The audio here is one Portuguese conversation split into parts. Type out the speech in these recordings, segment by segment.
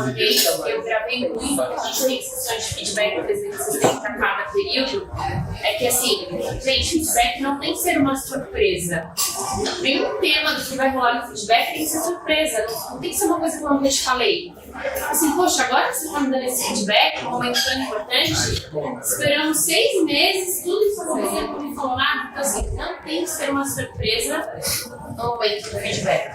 uma vez, eu gravei muito, a gente tem sessões de feedback 360 para cada período, é que assim, gente, feedback não tem que ser uma surpresa. Nenhum tema do que vai rolar no feedback tem que ser surpresa, não tem que ser uma coisa que eu não te falei. Assim, poxa, agora que você está me dando esse feedback, um momento tão importante, esperamos 6 meses, tudo isso acontecendo, não me falou nada, então assim, não tem que ser uma surpresa no momento do feedback.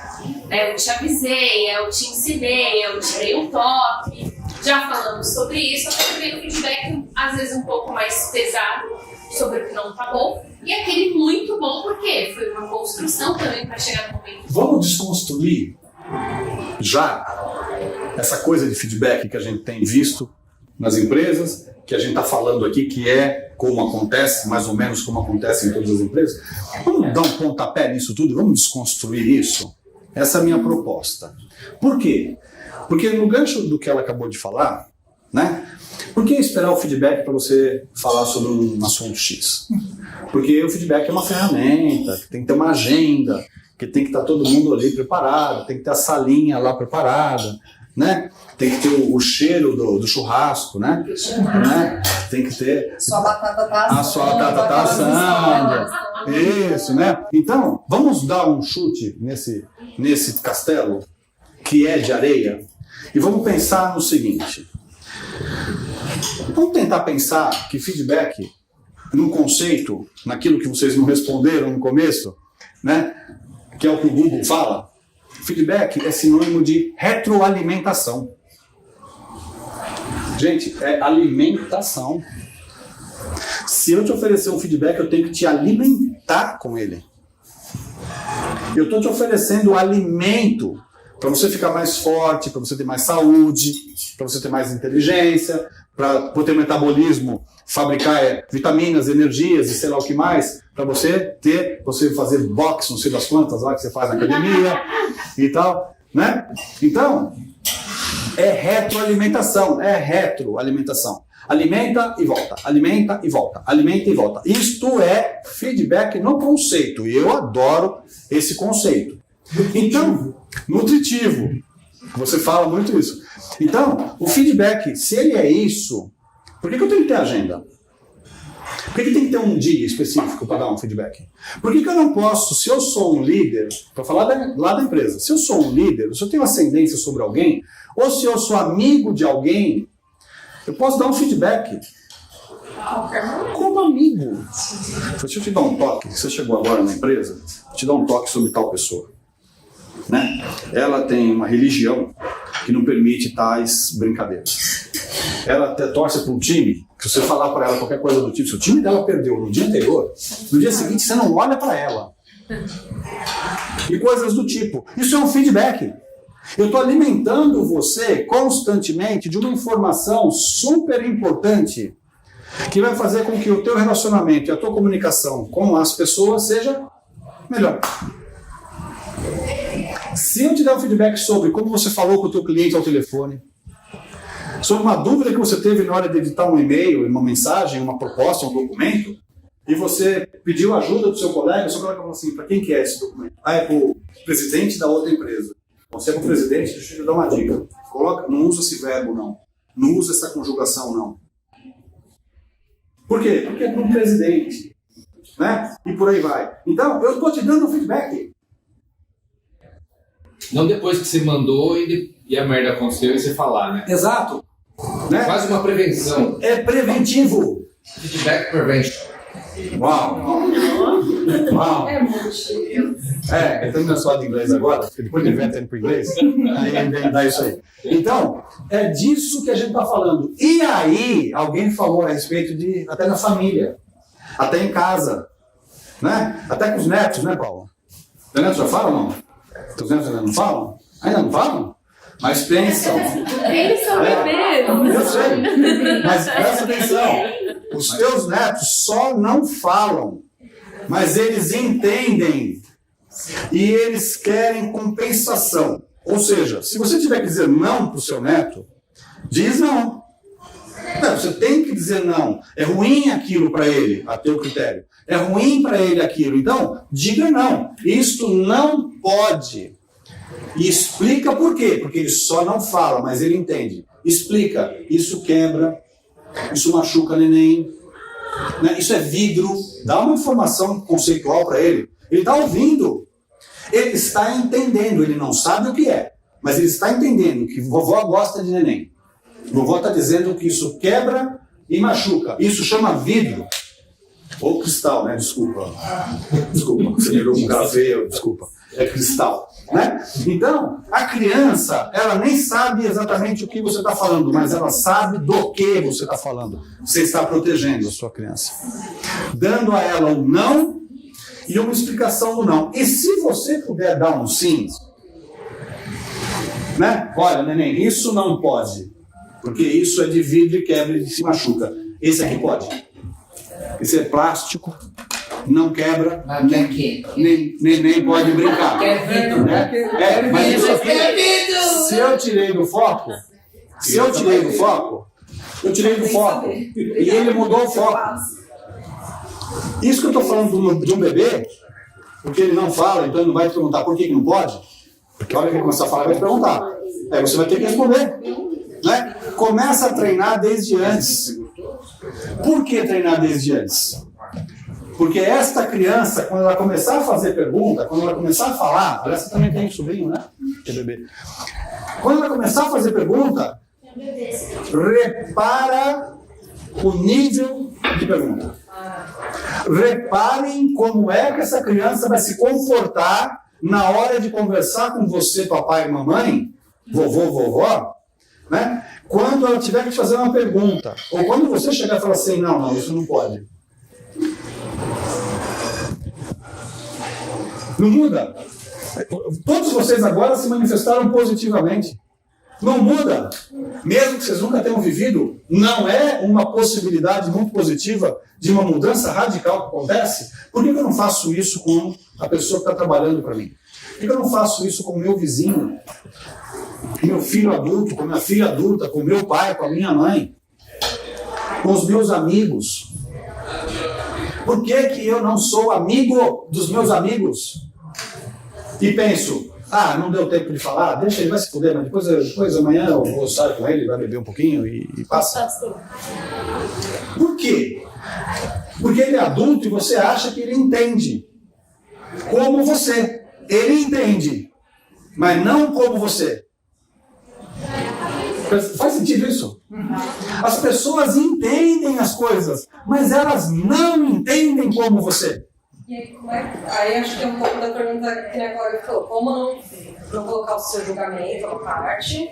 Eu te avisei, eu te ensinei, eu te dei um toque, já falamos sobre isso, até porque o feedback às vezes um pouco mais pesado sobre o que não tá bom, e aquele muito bom porque foi uma construção também para chegar no momento. Vamos desconstruir já essa coisa de feedback que a gente tem visto nas empresas, que a gente está falando aqui, que é como acontece, mais ou menos como acontece em todas as empresas. Vamos dar um pontapé nisso tudo, vamos desconstruir isso? Essa é a minha proposta. Por quê? Porque no gancho do que ela acabou de falar, né? Por que esperar o feedback para você falar sobre um assunto X? Porque o feedback é uma ferramenta, que tem que ter uma agenda, que tem que estar todo mundo ali preparado, tem que ter a salinha lá preparada, né? Tem que ter o cheiro do churrasco, né? Tem que ter... Sua batata tá assando. A sua batata tá assando. Isso, né? Então, vamos dar um chute nesse castelo, que é de areia, e vamos pensar no seguinte. Vamos tentar pensar que feedback, no conceito, naquilo que vocês não responderam no começo, né? Que é o que o Google fala. Feedback é sinônimo de retroalimentação. Gente, é alimentação. Se eu te oferecer um feedback, eu tenho que te alimentar com ele. Eu estou te oferecendo alimento para você ficar mais forte, para você ter mais saúde, para você ter mais inteligência, para ter um metabolismo, fabricar vitaminas, energias e sei lá o que mais, para você fazer boxe, não sei das quantas lá que você faz na academia e tal, né? Então, é retroalimentação. Alimenta e volta, alimenta e volta, alimenta e volta. Isto é feedback no conceito, e eu adoro esse conceito. Então, nutritivo, você fala muito isso. Então, o feedback, se ele é isso, por que eu tenho que ter agenda? Por que tem que ter um dia específico para dar um feedback? Por que eu não posso, se eu sou um líder, para falar lá da empresa, se eu sou um líder, se eu tenho ascendência sobre alguém, ou se eu sou amigo de alguém, eu posso dar um feedback como amigo. Deixa eu te dar um toque, você chegou agora na empresa, vou te dar um toque sobre tal pessoa. Né? Ela tem uma religião que não permite tais brincadeiras. Ela até torce para um time, que se você falar para ela qualquer coisa do tipo, se o time dela perdeu no dia anterior, no dia seguinte você não olha para ela. E coisas do tipo. Isso é um feedback. Eu estou alimentando você constantemente de uma informação super importante que vai fazer com que o teu relacionamento e a tua comunicação com as pessoas seja melhor. Se eu te der um feedback sobre como você falou com o teu cliente ao telefone, sobre uma dúvida que você teve na hora de editar um e-mail, uma mensagem, uma proposta, um documento, e você pediu ajuda do seu colega, o seu colega falou assim, para quem que é esse documento? É para o presidente da outra empresa. Você é o presidente, deixa eu te dar uma dica. Não usa esse verbo, não. Não usa essa conjugação, não. Por quê? Porque é para um presidente. Né? E por aí vai. Então, eu estou te dando um feedback. Não depois que você mandou e a merda aconteceu e você falar, né? Exato. Né? Quase uma prevenção. É preventivo. Feedback prevention. Uau! Uau! É muito chique. Eu termino só de inglês agora, porque depois ele inventa indo para inglês, aí vem dar isso aí. Então, é disso que a gente está falando. E aí, alguém falou a respeito de, até na família, até em casa, né? Até com os netos, né, Paulo? Os netos já falam, não? Os netos ainda não falam? Ainda não falam? Mas pensam. Eles são bebês. Eu sei, mas presta atenção. Os teus netos só não falam, mas eles entendem e eles querem compensação. Ou seja, se você tiver que dizer não para o seu neto, diz não. Não, você tem que dizer não. É ruim aquilo para ele, a teu critério. É ruim para ele aquilo. Então, diga não. Isto não pode E explica por quê, porque ele só não fala, mas ele entende. Explica, isso quebra, isso machuca neném, né? Isso é vidro, dá uma informação conceitual para ele. Ele está ouvindo, ele está entendendo, ele não sabe o que é, mas ele está entendendo que vovó gosta de neném. Vovó está dizendo que isso quebra e machuca, isso chama vidro. Ou cristal, né? Desculpa, você lembrou um cara feio, desculpa. É cristal, né? Então, a criança, ela nem sabe exatamente o que você está falando, mas ela sabe do que você está falando. Você está protegendo a sua criança, dando a ela um não e uma explicação do não. E se você puder dar um sim, né? Olha, neném, isso não pode, porque isso é de vidro e quebra e se machuca. Esse aqui pode. Esse é plástico, não quebra, nem pode brincar. Mas isso aqui, se eu tirei do foco, eu tirei do foco. E ele mudou o foco. Isso que eu estou falando de um bebê, porque ele não fala, então ele não vai te perguntar por que não pode. Porque a hora que ele começar a falar, vai te perguntar. Aí você vai ter que responder. Né? Começa a treinar desde antes. Por que treinar desde antes? Porque esta criança, quando ela começar a fazer pergunta, quando ela começar a falar, aliás, você também tem um sobrinho, né? Que é bebê. Quando ela começar a fazer pergunta, repara o nível de pergunta. Reparem como é que essa criança vai se comportar na hora de conversar com você, papai e mamãe, vovô, vovó, né? Quando ela tiver que te fazer uma pergunta, ou quando você chegar e falar assim, não, isso não pode. Não muda. Todos vocês agora se manifestaram positivamente. Não muda. Mesmo que vocês nunca tenham vivido, não é uma possibilidade muito positiva de uma mudança radical que acontece? Por que eu não faço isso com a pessoa que está trabalhando para mim? Por que eu não faço isso com o meu vizinho? Com meu filho adulto, com minha filha adulta, com meu pai, com a minha mãe? Com os meus amigos? Por que eu não sou amigo dos meus amigos? E penso, não deu tempo de falar, deixa ele, vai se fuder, mas depois amanhã eu vou sair com ele, vai beber um pouquinho e passa. Por quê? Porque ele é adulto e você acha que ele entende. Como você. Ele entende, mas não como você. Faz sentido isso? As pessoas entendem as coisas, mas elas não entendem como você. E aí acho que é um pouco da pergunta que a Cláudia falou, como não colocar o seu julgamento à parte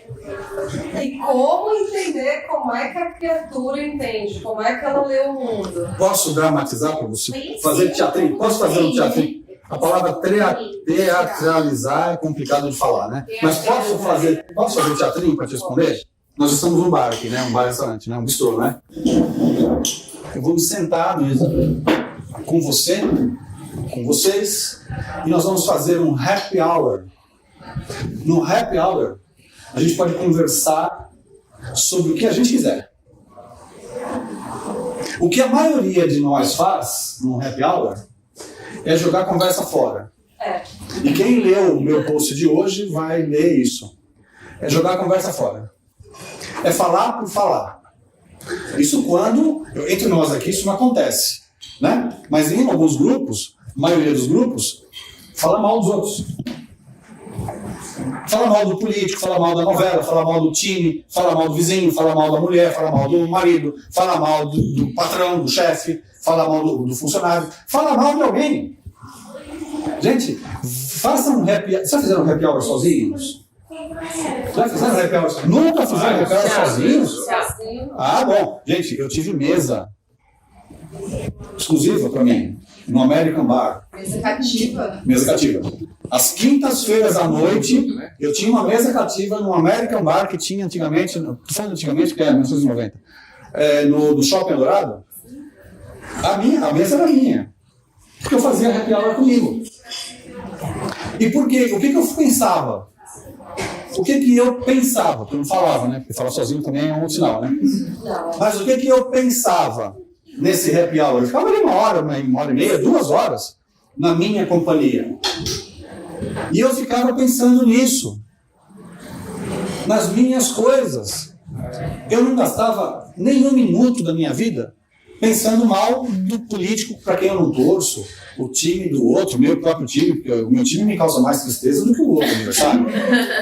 e como entender como é que a criatura entende, como é que ela lê o mundo. Posso dramatizar para você? Fazer teatrinho? Posso fazer um teatrinho? A palavra teatralizar é complicado de falar, né? Mas posso fazer um teatrinho para te responder? Nós estamos num bar aqui, né? Um bar-restaurante, né? Um bistrô, né? Eu vou me sentar mesmo com você, com vocês, e nós vamos fazer um happy hour. No happy hour, a gente pode conversar sobre o que a gente quiser. O que a maioria de nós faz no happy hour é jogar a conversa fora. E quem leu o meu post de hoje vai ler isso. É jogar a conversa fora. É falar por falar. Isso quando, entre nós aqui, isso não acontece. Né? Mas em alguns grupos, a maioria dos grupos, fala mal dos outros. Fala mal do político, fala mal da novela, fala mal do time, fala mal do vizinho, fala mal da mulher, fala mal do marido, fala mal do patrão, do chefe, fala mal do funcionário, fala mal de alguém. Gente, façam um happy hour. Já fizeram um happy hour sozinhos? Já fizeram um happy hour sozinhos? Nunca fizeram happy hour sozinhos? Bom. Gente, eu tive mesa exclusiva para mim, no American Bar. Mesa cativa? Mesa cativa. Às quintas-feiras à noite, eu tinha uma mesa cativa no American Bar que tinha antigamente, estou falando antigamente, que é 1990, no Shopping Dourado. A mesa era minha. Porque eu fazia happy hour comigo. E por quê? O que eu pensava? O que eu pensava? Porque eu não falava, né? Porque falar sozinho também é um outro sinal, né? Mas o que eu pensava nesse happy hour? Eu ficava ali uma hora e meia, 2 horas, na minha companhia. E eu ficava pensando nisso, nas minhas coisas. Eu não gastava nem um minuto da minha vida pensando mal do político para quem eu não torço, o time do outro, o meu próprio time, porque o meu time me causa mais tristeza do que o outro aniversário.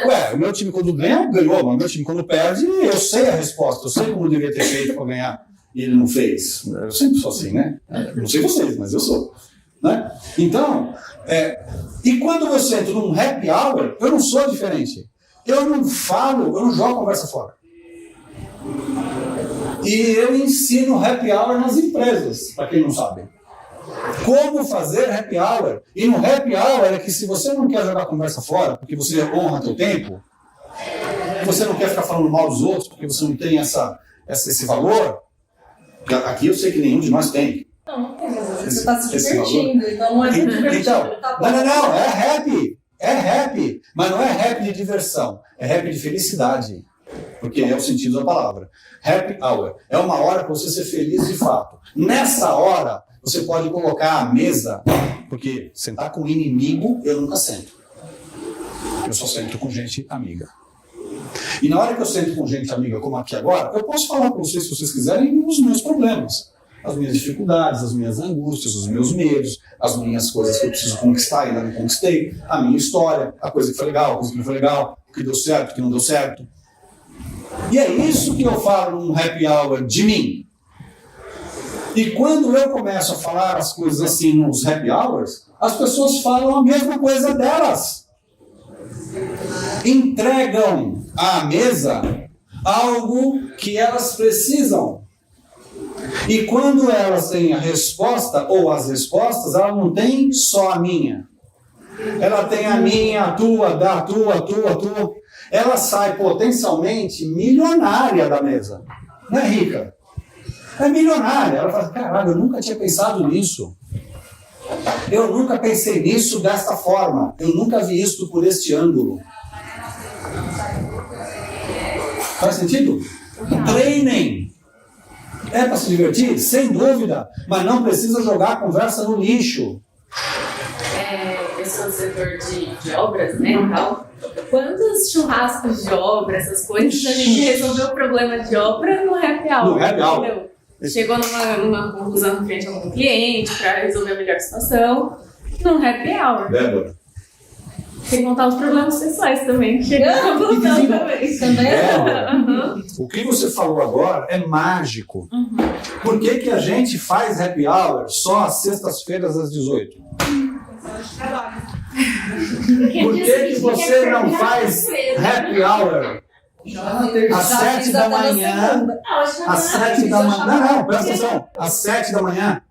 Ué, o meu time quando ganha, ganhou, mas o meu time quando perde, eu sei a resposta, eu sei como devia ter feito para ganhar e ele não fez. Eu sempre sou assim, né? Não sei vocês, mas eu sou. Né? Então, e quando eu sento num happy hour, eu não sou diferente. Eu não falo, eu não jogo a conversa fora. E eu ensino happy hour nas empresas, para quem não sabe. Como fazer happy hour. E no happy hour é que se você não quer jogar a conversa fora, porque você honra seu tempo, você não quer ficar falando mal dos outros, porque você não tem esse valor, aqui eu sei que nenhum de nós tem. Não tem, mas você está se divertindo, então não é divertido. Então, tá bom. não, é happy, mas não é happy de diversão, é happy de felicidade, porque é o sentido da palavra. Happy hour é uma hora para você ser feliz de fato. Nessa hora, você pode colocar a mesa, porque sentar com inimigo eu nunca sento. Eu só sento com gente amiga. E na hora que eu sento com gente amiga, como aqui agora, eu posso falar para vocês, se vocês quiserem, os meus problemas. As minhas dificuldades, as minhas angústias, os meus medos, as minhas coisas que eu preciso conquistar e ainda não conquistei, a minha história, a coisa que foi legal, a coisa que não foi legal, o que deu certo, o que não deu certo. E é isso que eu falo num happy hour de mim. E quando eu começo a falar as coisas assim nos happy hours, as pessoas falam a mesma coisa delas. Entregam à mesa algo que elas precisam. E quando elas têm a resposta, ou as respostas, ela não tem só a minha. Ela tem a minha, a tua, a tua. Ela sai potencialmente milionária da mesa. Não é rica. É milionária. Ela fala, caralho, eu nunca tinha pensado nisso. Eu nunca pensei nisso desta forma. Eu nunca vi isso por este ângulo. Faz sentido? Treinem. É para se divertir? Sem dúvida. Mas não precisa jogar a conversa no lixo. Eu sou do setor de obras, né, então, quantos churrascos de obra, essas coisas, a gente resolveu o problema de obra no happy hour. No happy hour. Entendeu? Chegou numa conclusão frente a algum cliente para resolver a melhor situação, num happy hour. Débora. Sem contar os problemas pessoais também, que chegam também. Débora, o que você falou agora é mágico. Por que a gente faz happy hour só às sextas-feiras às 18? Por que você não faz happy hour às 7 da manhã? Às 7 da manhã. Não, presta atenção. Às 7 da manhã,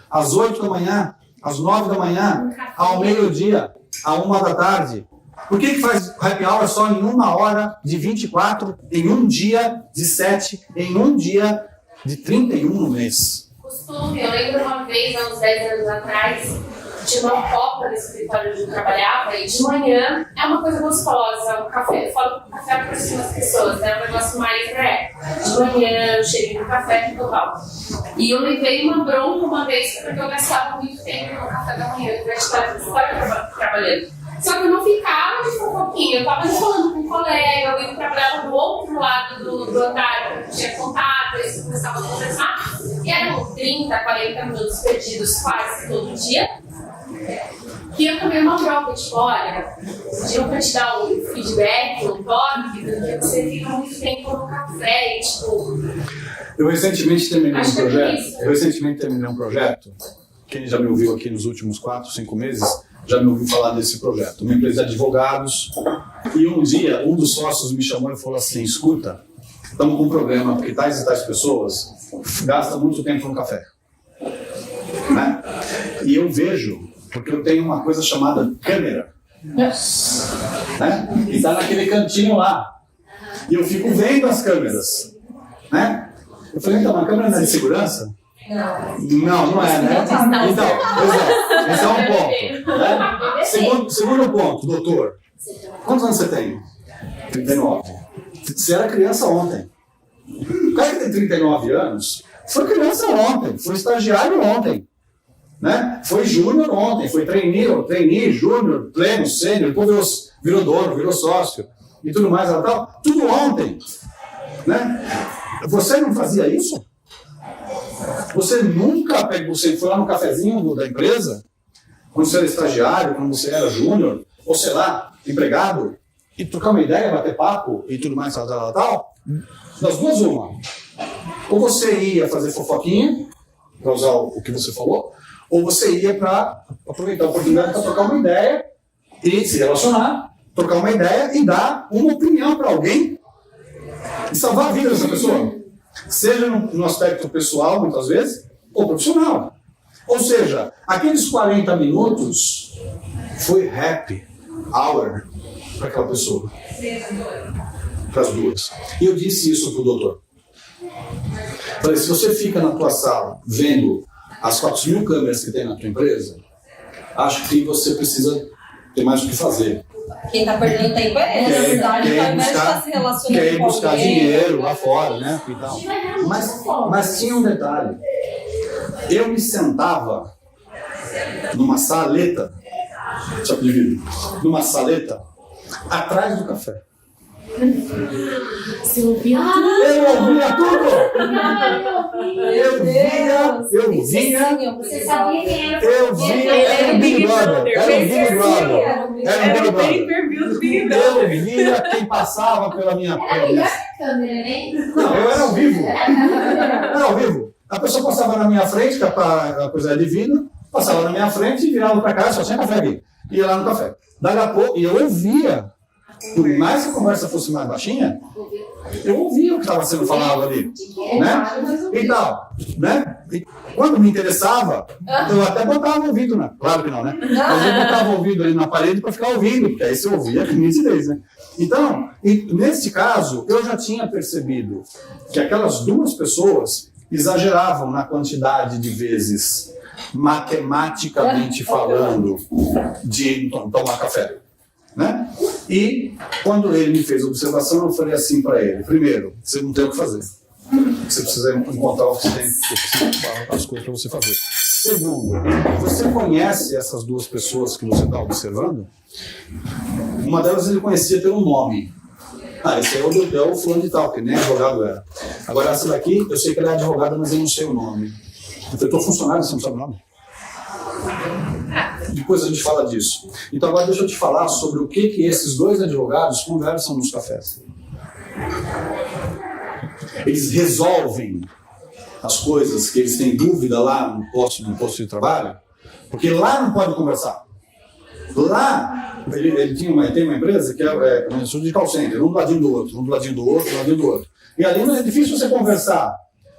às 8 da manhã, às 9 da manhã, ao meio-dia, à 1 da tarde. Por que faz happy hour só em 1 hora de 24, em um dia de 7, em um dia de 31 no mês? Costume, eu lembro uma vez, há uns 10 anos atrás, tinha uma copa no escritório onde eu trabalhava e de manhã é uma coisa gostosa, o café, eu falo que o café aproxima as pessoas, é um negócio mais de manhã, o cheirinho do café e total. E eu levei uma bronca uma vez porque eu gastava muito tempo no café da manhã, eu estava trabalhando. Só que eu não ficava de fofoquinha, eu estava falando com um colega, alguém que trabalhava do outro lado do andar, que tinha contato, eles começavam a conversar, e eram 30, 40 minutos perdidos quase todo dia. Que eu também uma prova, tipo, olha, pediam pra te dar um feedback, um toque, porque você fica muito tempo no café e, tipo... Eu recentemente terminei um projeto. Quem já me ouviu aqui nos últimos 4, 5 meses já me ouviu falar desse projeto. Uma empresa de advogados. E um dia, um dos sócios me chamou e falou assim, escuta, estamos com um problema, porque tais e tais pessoas gastam muito tempo no café. Né? E eu vejo, porque eu tenho uma coisa chamada câmera. Né? E está naquele cantinho lá. E eu fico vendo as câmeras. Né? Eu falei, então, a câmera não é de segurança? Não é, né? Então, esse é um ponto. Né? Segundo ponto, doutor. Quantos anos você tem? 39. Você era criança ontem. O cara que tem 39 anos foi criança ontem, foi estagiário ontem. Né? Foi júnior ontem, foi trainee, júnior, pleno, sênior, depois virou dono, virou sócio e tudo mais, tal, tudo ontem. Né? Você não fazia isso? Você nunca pegou, você foi lá no cafezinho da empresa, quando você era estagiário, quando você era júnior, ou sei lá, empregado, e trocar uma ideia, bater papo e tudo mais, tal? Das duas, uma. Ou você ia fazer fofoquinha, para usar o que você falou, ou você ia para aproveitar a oportunidade para trocar uma ideia e se relacionar, trocar uma ideia e dar uma opinião para alguém e salvar a vida dessa pessoa. Seja no aspecto pessoal, muitas vezes, ou profissional. Ou seja, aqueles 40 minutos foi happy hour para aquela pessoa. Para as duas. E eu disse isso para o doutor. Falei, se você fica na tua sala vendo as 4.000 câmeras que tem na tua empresa, acho que você precisa ter mais o que fazer. Quem está perdendo tempo é ele, na verdade, ao invés de estar se relacionando quer ir com buscar alguém, dinheiro lá fora, né? E tal. Mas tinha um detalhe. Eu me sentava numa saleta, só de vidro, numa saleta, atrás do café. Você ouvia tudo? Eu ouvia tudo! Eu Isso vinha. sim, eu Você sabia quem era? Eu vinha, era o Big Brother. Era o Big Brother. Era o Big Era o Big Era o Brother. pay-per-view do Big Eu Brother. via quem passava pela minha Era melhor que a câmera, né? Não, eu era ao vivo. Era ao vivo. A pessoa passava na minha frente, que a coisa era de vidro, passava na minha frente e virava para cá, só tinha café aqui. Ia lá no café. Daqui a pouco, e eu ouvia. Por mais que a conversa fosse mais baixinha, eu ouvia o que estava sendo falado ali. Né? E tal. Né? E quando me interessava, eu até botava o ouvido, né? Claro que não, né? Mas eu botava o ouvido ali na parede para ficar ouvindo, porque aí você ouvia com nitidez, né? Então, nesse caso, eu já tinha percebido que aquelas duas pessoas exageravam na quantidade de vezes, matematicamente falando, de tomar café. Né? E quando ele me fez a observação, eu falei assim para ele: primeiro, você não tem o que fazer. Você precisa encontrar o que você tem, as coisas para você fazer. Segundo, você conhece essas duas pessoas que você está observando? Uma delas ele conhecia pelo nome. Ah, esse é o fulano de tal, que nem advogado era. Agora essa daqui, eu sei que ela é advogada, mas eu não sei o nome. Eu falei, tô funcionário, você não sabe o nome? Depois a gente fala disso. Então agora deixa eu te falar sobre o que esses dois advogados conversam nos cafés. Eles resolvem as coisas que eles têm dúvida lá no posto de trabalho, porque lá não pode conversar. Lá, ele tem uma empresa que é uma estudo de call center, um do ladinho do outro, um do ladinho do outro, um do ladinho do outro. E ali não é difícil você conversar,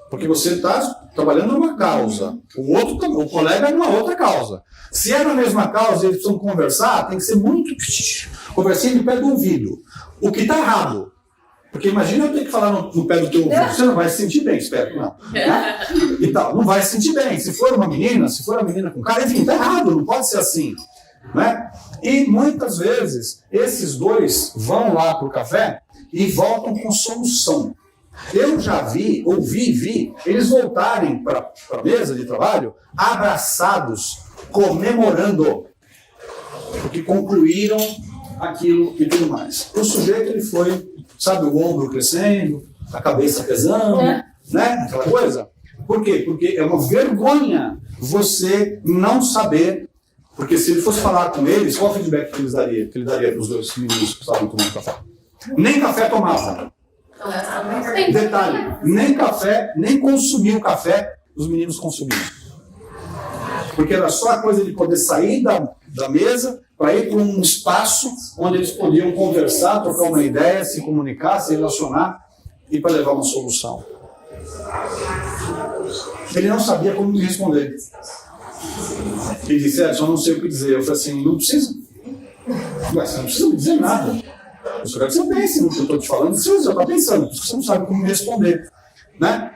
porque você está trabalhando numa causa, o colega é numa outra causa. Se é na mesma causa e eles precisam conversar, tem que ser muito conversinha de pé do ouvido. O que está errado. Porque imagina eu ter que falar no pé do teu ouvido, você não vai se sentir bem, espero, não. Né? E tal, não vai se sentir bem. Se for uma menina com cara, enfim, está errado, não pode ser assim. Né? E muitas vezes esses dois vão lá para o café e voltam com solução. Eu já vi eles voltarem para a mesa de trabalho abraçados, comemorando, porque concluíram aquilo e tudo mais. O sujeito ele foi, sabe, o ombro crescendo, a cabeça pesando, né? Aquela coisa. Por quê? Porque é uma vergonha você não saber, porque se ele fosse falar com eles, qual o feedback que ele daria para os dois meninos que estavam tomando café? Nem café tomava. Detalhe, nem café, nem consumiu café, os meninos consumiam. Porque era só a coisa de poder sair da mesa para ir para um espaço onde eles podiam conversar, trocar uma ideia, se comunicar, se relacionar e para levar uma solução. Ele não sabia como me responder. Ele disse, só não sei o que dizer. Eu falei assim, não precisa. Mas você não precisa me dizer nada. Eu só quero que você pense no que eu estou te falando, você já está pensando, porque você não sabe como me responder. Né?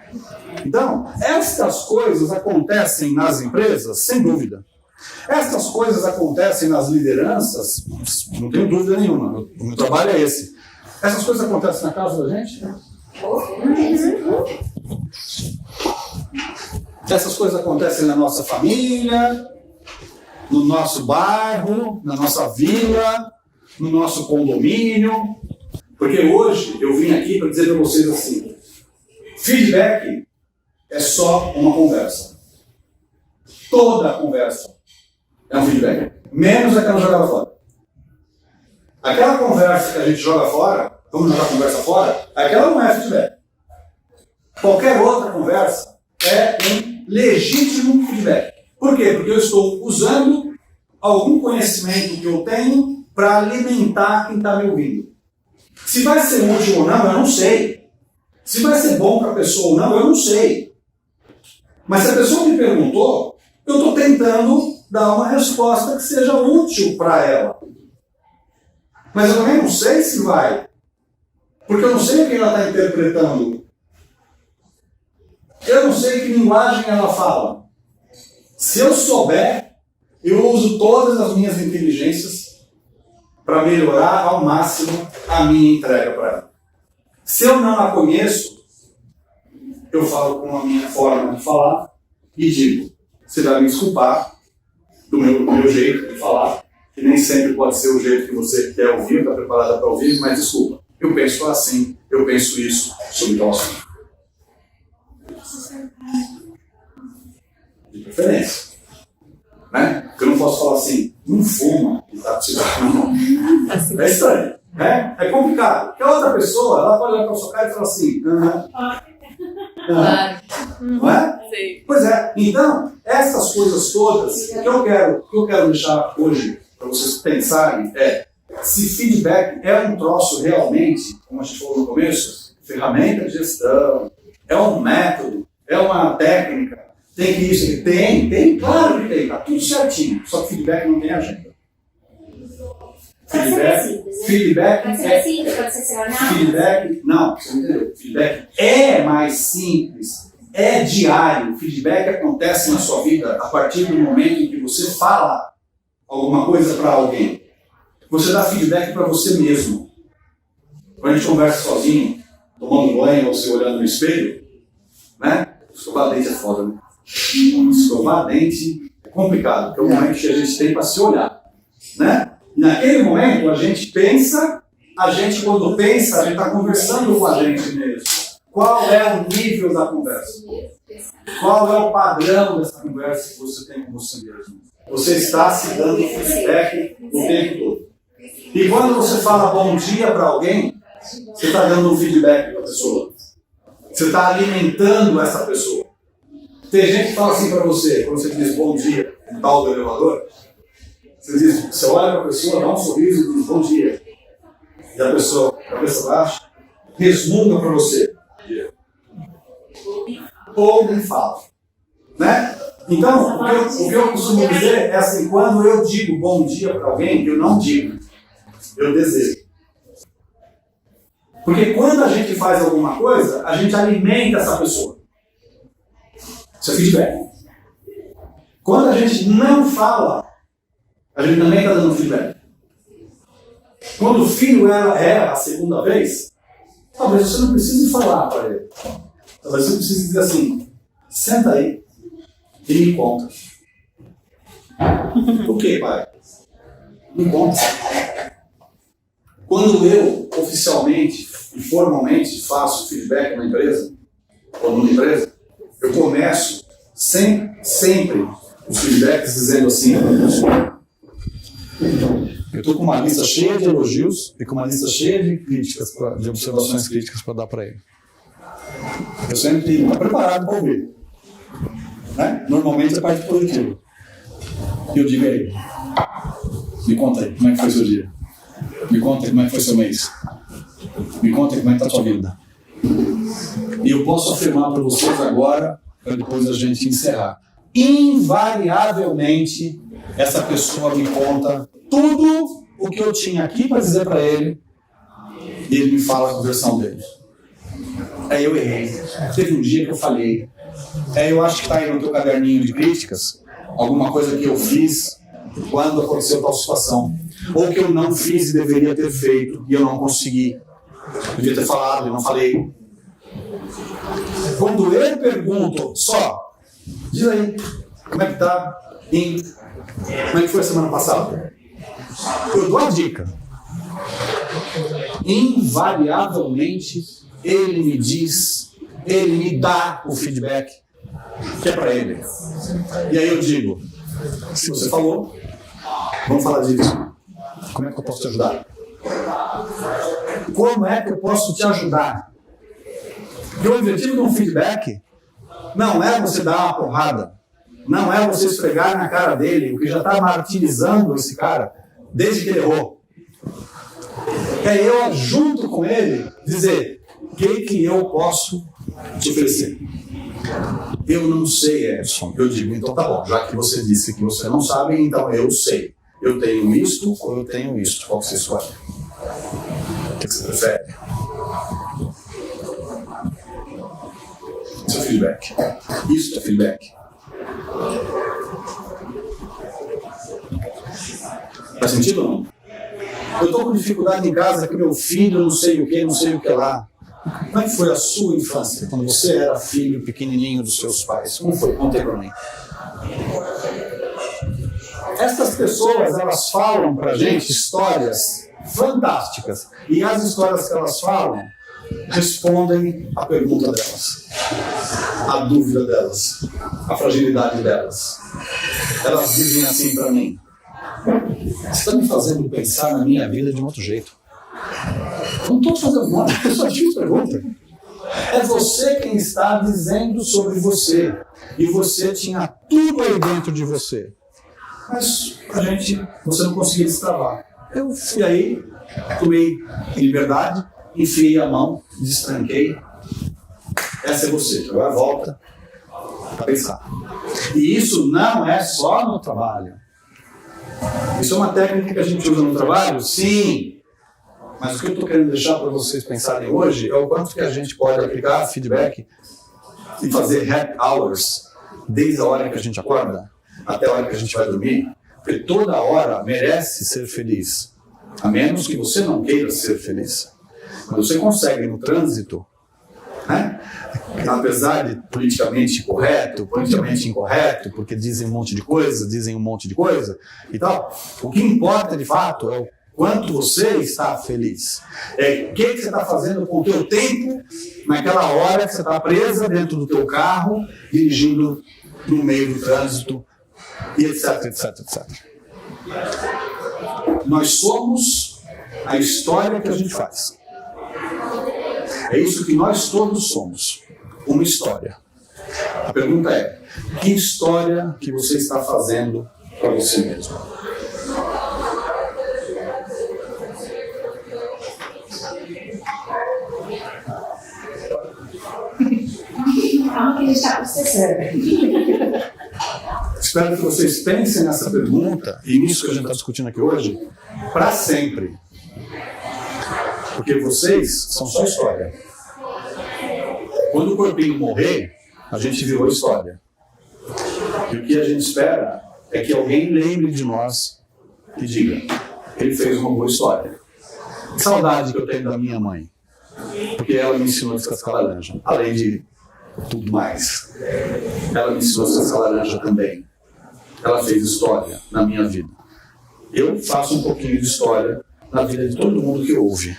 Então, estas coisas acontecem nas empresas, sem dúvida. Estas coisas acontecem nas lideranças, não tenho dúvida nenhuma, o meu trabalho é esse. Essas coisas acontecem na casa da gente? Essas coisas acontecem na nossa família, no nosso bairro, na nossa vila, no nosso condomínio. Porque hoje eu vim aqui para dizer para vocês assim, feedback é só uma conversa. Toda conversa é um feedback. Menos aquela jogada fora. Aquela conversa que a gente joga fora, vamos jogar a conversa fora, aquela não é feedback. Qualquer outra conversa é um legítimo feedback. Por quê? Porque eu estou usando algum conhecimento que eu tenho para alimentar quem está me ouvindo. Se vai ser útil ou não, eu não sei. Se vai ser bom para a pessoa ou não, eu não sei. Mas se a pessoa me perguntou, eu estou tentando dar uma resposta que seja útil para ela. Mas eu também não sei se vai. Porque eu não sei o que ela está interpretando. Eu não sei que linguagem ela fala. Se eu souber, eu uso todas as minhas inteligências para melhorar ao máximo a minha entrega para ela. Se eu não a conheço, eu falo com a minha forma de falar e digo, você vai me desculpar do meu jeito de falar, que nem sempre pode ser o jeito que você quer ouvir, está preparada para ouvir, mas desculpa. Eu penso assim, eu penso isso sobre tal assunto. De preferência. Né? Porque eu não posso falar assim, não fuma e tá cigarro na mão. É estranho. Né? É complicado. Porque a outra pessoa, ela pode olhar para a sua cara e falar assim, não é? Sim. Pois é. Então, essas coisas todas, que eu quero deixar hoje para vocês pensarem é se feedback é um troço realmente, como a gente falou no começo, ferramenta de gestão, é um método, é uma técnica, tem que isso, tem, claro que tem, tá tudo certinho, só que feedback não tem agenda. Feedback Pode ser simples, pode ser semanal. Feedback, não, você não entendeu. Feedback é mais simples, é diário. Feedback acontece na sua vida a partir do momento em que você fala alguma coisa para alguém. Você dá feedback para você mesmo. Quando a gente conversa sozinho, tomando banho ou se olhando no espelho, né? Escovar dente é foda, né? Escovar dente é complicado, porque é o momento que a gente tem para se olhar, né? E naquele momento a gente pensa, quando pensa, a gente está conversando com a gente mesmo. Qual é o nível da conversa? Qual é o padrão dessa conversa que você tem com você mesmo? Você está se dando feedback o tempo todo. E quando você fala bom dia para alguém, você está dando um feedback para a pessoa. Você está alimentando essa pessoa. Tem gente que fala assim para você, quando você diz bom dia, no tal do elevador, você olha para a pessoa, dá um sorriso e diz bom dia. E a pessoa, cabeça baixa, resmunga para você. Ou me fala. Né? Então, o que eu costumo dizer é assim, quando eu digo bom dia para alguém, eu não digo, eu desejo. Porque quando a gente faz alguma coisa, a gente alimenta essa pessoa. Isso é feedback. Quando a gente não fala, a gente também está dando feedback. Quando o filho erra a segunda vez, talvez você não precise falar para ele. Talvez você precise dizer assim, senta aí e me conta. O que, pai? Me conta. Quando eu, oficialmente e formalmente, faço feedback na empresa, ou numa empresa, eu começo sempre os feedbacks dizendo assim, eu estou com uma lista cheia de elogios e com uma lista cheia de críticas, de observações críticas para dar para ele. Eu sempre estou preparado para ouvir. Né? Normalmente é parte positiva. E eu digo a ele, me conta aí, como é que foi seu dia? Me conta aí, como é que foi seu mês? Me conta aí, como é que está a sua vida? E eu posso afirmar para vocês agora, para depois a gente encerrar. Invariavelmente, essa pessoa me conta tudo o que eu tinha aqui para dizer para ele e ele me fala a versão dele. Aí eu errei. Teve um dia que eu falhei. Eu acho que está aí no teu caderninho de críticas alguma coisa que eu fiz quando aconteceu tal situação. Ou que eu não fiz e deveria ter feito e eu não consegui. Eu devia ter falado e não falei. Quando eu pergunto só, Diz aí, como é que tá? Como é que foi a semana passada? Eu dou a dica. Invariavelmente, ele me diz, ele me dá o feedback que é para ele. E aí eu digo, se você falou, vamos falar disso. Como é que eu posso te ajudar? Como é que eu posso te ajudar? Porque o objetivo de um feedback não é você dar uma porrada, não é você esfregar na cara dele o que já está martirizando esse cara desde que ele errou. É eu, junto com ele, dizer o que eu posso te oferecer. Eu não sei, Edson. Eu digo, então tá bom, já que você disse que você não sabe, então eu sei. Eu tenho isto ou eu tenho isto. Qual que você escolhe? O que você prefere? Isso é feedback. Isso é feedback. Faz sentido ou não? Eu estou com dificuldade em casa que meu filho não sei o que lá. Como é que foi a sua infância, quando você era filho pequenininho dos seus pais? Como foi? Conta aí pra mim. Essas pessoas, elas falam pra gente histórias fantásticas. E as histórias que elas falam respondem à pergunta delas, à dúvida delas, à fragilidade delas. Elas dizem assim pra mim: você está me fazendo pensar na minha vida de um outro jeito. Não estou fazendo nada, eu só te pergunta. É você quem está dizendo sobre você. E você tinha tudo aí dentro de você. Mas você não conseguia destravar. Eu fui aí, tomei liberdade, enfiei a mão, destranquei. Essa é você. Agora volta para pensar. E isso não é só no trabalho. Isso é uma técnica que a gente usa no trabalho? Sim. Mas o que eu estou querendo deixar para vocês pensarem hoje é o quanto que a gente pode aplicar feedback e fazer happy hours desde a hora que a gente acorda até a hora que a gente vai dormir. Porque toda hora merece ser feliz. A menos que você não queira ser feliz. Mas você consegue no trânsito, né? Apesar de politicamente correto, politicamente incorreto, porque dizem um monte de coisa e tal, o que importa de fato é o quanto você está feliz. É o que você está fazendo com o teu tempo naquela hora que você está presa dentro do teu carro, dirigindo no meio do trânsito, e etc, etc, etc. Nós somos a história que a gente faz. É isso que nós todos somos. Uma história. A pergunta é: que história que você está fazendo para você mesmo? Calma que ele está processando. Espero que vocês pensem nessa pergunta e nisso que a gente está discutindo aqui hoje para sempre. Porque vocês são só história. Quando o corpinho morrer, a gente virou história. E o que a gente espera é que alguém lembre de nós e diga: ele fez uma boa história. Que saudade que eu tenho da minha mãe. Porque ela me ensinou a descascar laranja. Além de tudo mais. Ela me ensinou a descascar laranja também. Ela fez história na minha vida. Eu faço um pouquinho de história na vida de todo mundo que ouve.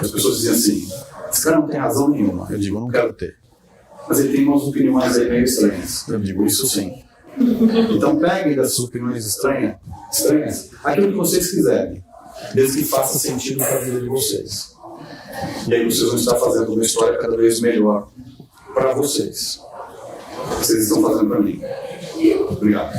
As pessoas dizem assim: esse cara não tem razão nenhuma. Eu digo: eu não quero ter. Mas ele tem umas opiniões aí meio estranhas. Eu digo: isso sim. Então peguem dessas opiniões estranhas aquilo que vocês quiserem, desde que faça sentido para a vida de vocês. E aí vocês vão estar fazendo uma história cada vez melhor para vocês. Vocês estão fazendo para mim. Obrigado.